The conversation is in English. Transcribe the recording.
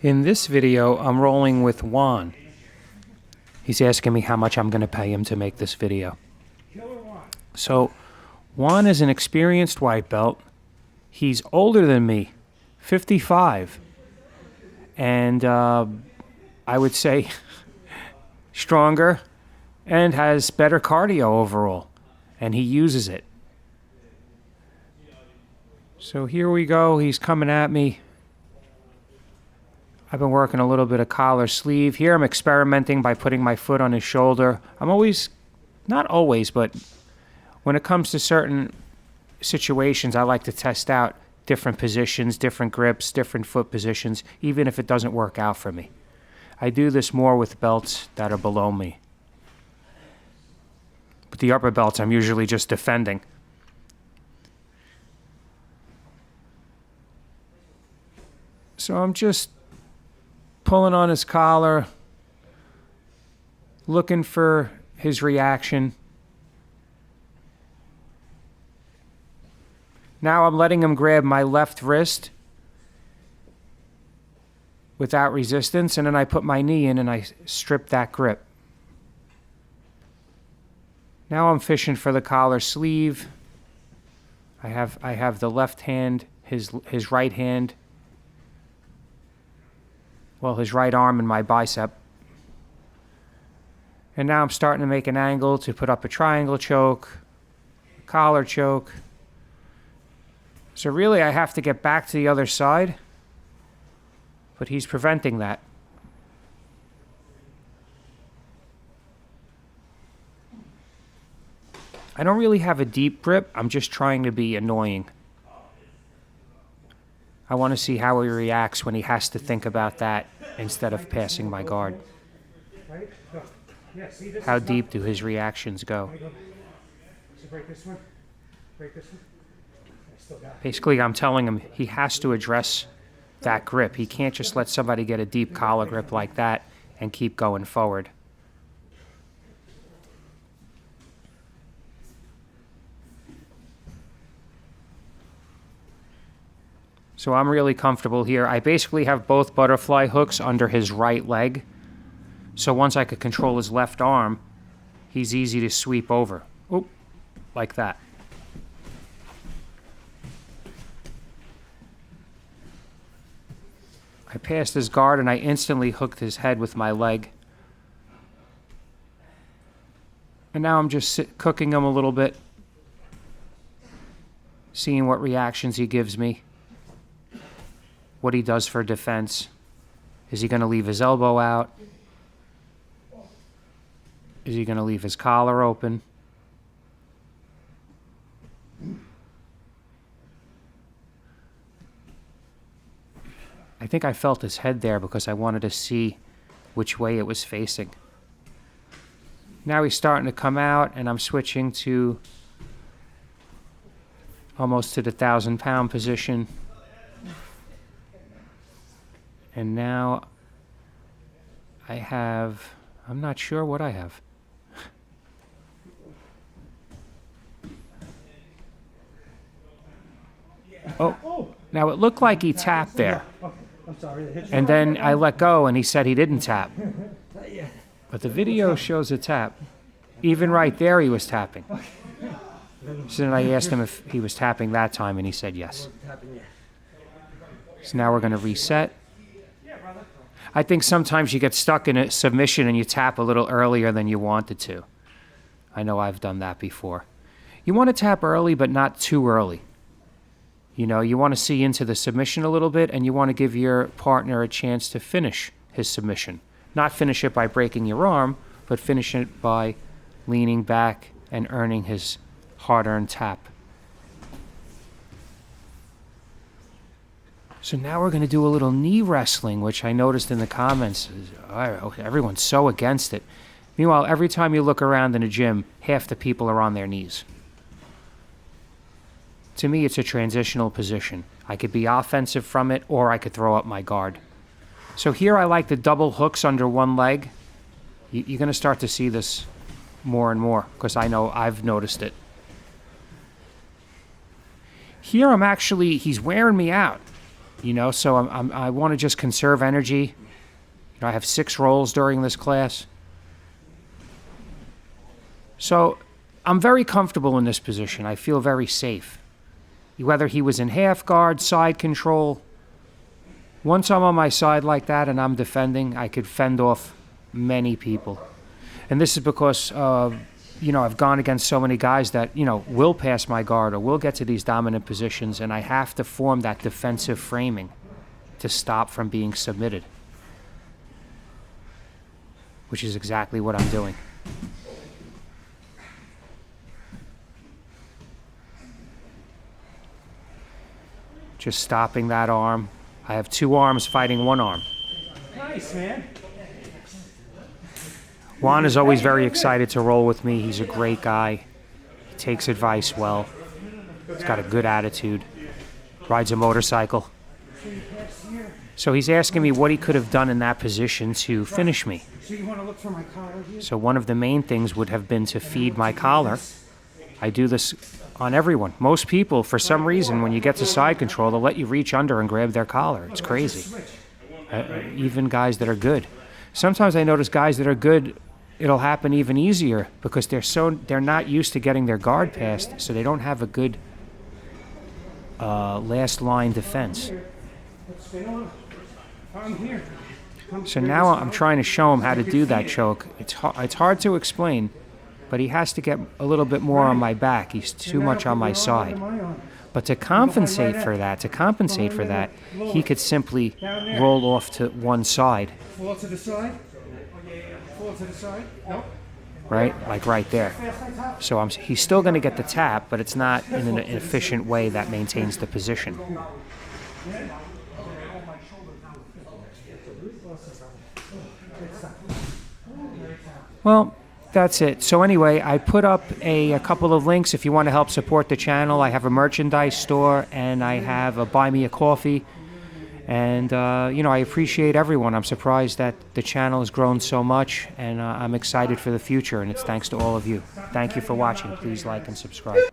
In this video, I'm rolling with Juan. He's asking me how much I'm going to pay him to make this video. So, Juan is an experienced white belt. He's older than me, 55. And I would say stronger and has better cardio overall. And he uses it. So here we go. He's coming at me. I've been working a little bit of collar sleeve. Here I'm experimenting by putting my foot on his shoulder. Not always, but when it comes to certain situations, I like to test out different positions, different grips, different foot positions, even if it doesn't work out for me. I do this more with belts that are below me. But the upper belts, I'm usually just defending. So I'm just pulling on his collar, looking for his reaction. Now I'm letting him grab my left wrist without resistance, and then I put my knee in and I strip that grip. Now I'm fishing for the collar sleeve. I have the left hand, his right hand, his right arm in my bicep. And now I'm starting to make an angle to put up a triangle choke, a collar choke. So really I have to get back to the other side, but he's preventing that. I don't really have a deep grip. I'm just trying to be annoying. I want to see how he reacts when he has to think about that instead of passing my guard. How deep do his reactions go? Basically, I'm telling him he has to address that grip. He can't just let somebody get a deep collar grip like that and keep going forward. So I'm really comfortable here. I basically have both butterfly hooks under his right leg. So once I could control his left arm, he's easy to sweep over. Oop, like that. I passed his guard and I instantly hooked his head with my leg. And now I'm just cooking him a little bit, seeing what reactions he gives me. What he does for defense. Is he going to leave his elbow out? Is he going to leave his collar open? I think I felt his head there because I wanted to see which way it was facing. Now he's starting to come out and I'm switching to almost to the 1,000-pound position. And now I'm not sure what I have. Oh, now it looked like he tapped there. And then I let go and he said he didn't tap. But the video shows a tap. Even right there he was tapping. So then I asked him if he was tapping that time and he said yes. So now we're going to reset. I think sometimes you get stuck in a submission and you tap a little earlier than you wanted to. I know I've done that before. You want to tap early, but not too early. You know, you want to see into the submission a little bit and you want to give your partner a chance to finish his submission. Not finish it by breaking your arm, but finish it by leaning back and earning his hard-earned tap. So now we're going to do a little knee wrestling, which I noticed in the comments. Everyone's so against it. Meanwhile, every time you look around in a gym, half the people are on their knees. To me, it's a transitional position. I could be offensive from it, or I could throw up my guard. So here I like the double hooks under one leg. You're going to start to see this more and more, because I know I've noticed it. Here he's wearing me out. You know, so I want to just conserve energy. You know, I have 6 rolls during this class. So I'm very comfortable in this position. I feel very safe. Whether he was in half guard, side control, once I'm on my side like that and I'm defending, I could fend off many people. And this is because, you know, I've gone against so many guys that, you know, will pass my guard or will get to these dominant positions, and I have to form that defensive framing to stop from being submitted, which is exactly what I'm doing. Just stopping that arm. I have 2 arms fighting 1 arm. Nice, man. Juan is always very excited to roll with me. He's a great guy. He takes advice well. He's got a good attitude. Rides a motorcycle. So he's asking me what he could have done in that position to finish me. So you want to look for my collar here? So one of the main things would have been to feed my collar. I do this on everyone. Most people, for some reason, when you get to side control, they'll let you reach under and grab their collar. It's crazy. Even guys that are good. Sometimes I notice guys that are good, it'll happen even easier because they're not used to getting their guard passed, so they don't have a good last line defense. So now I'm trying to show him how to do that choke. It's hard to explain, but he has to get a little bit more on my back. He's too much on my side. But to compensate for that, he could simply roll off to one side. Fall to the side. Fall to the side. Nope. Right? Like right there. So he's still going to get the tap, but it's not in an efficient way that maintains the position. Well, that's it. So anyway, I put up a couple of links if you want to help support the channel. I have a merchandise store and I have a buy me a coffee. And, you know, I appreciate everyone. I'm surprised that the channel has grown so much, and I'm excited for the future, and it's thanks to all of you. Thank you for watching. Please like and subscribe.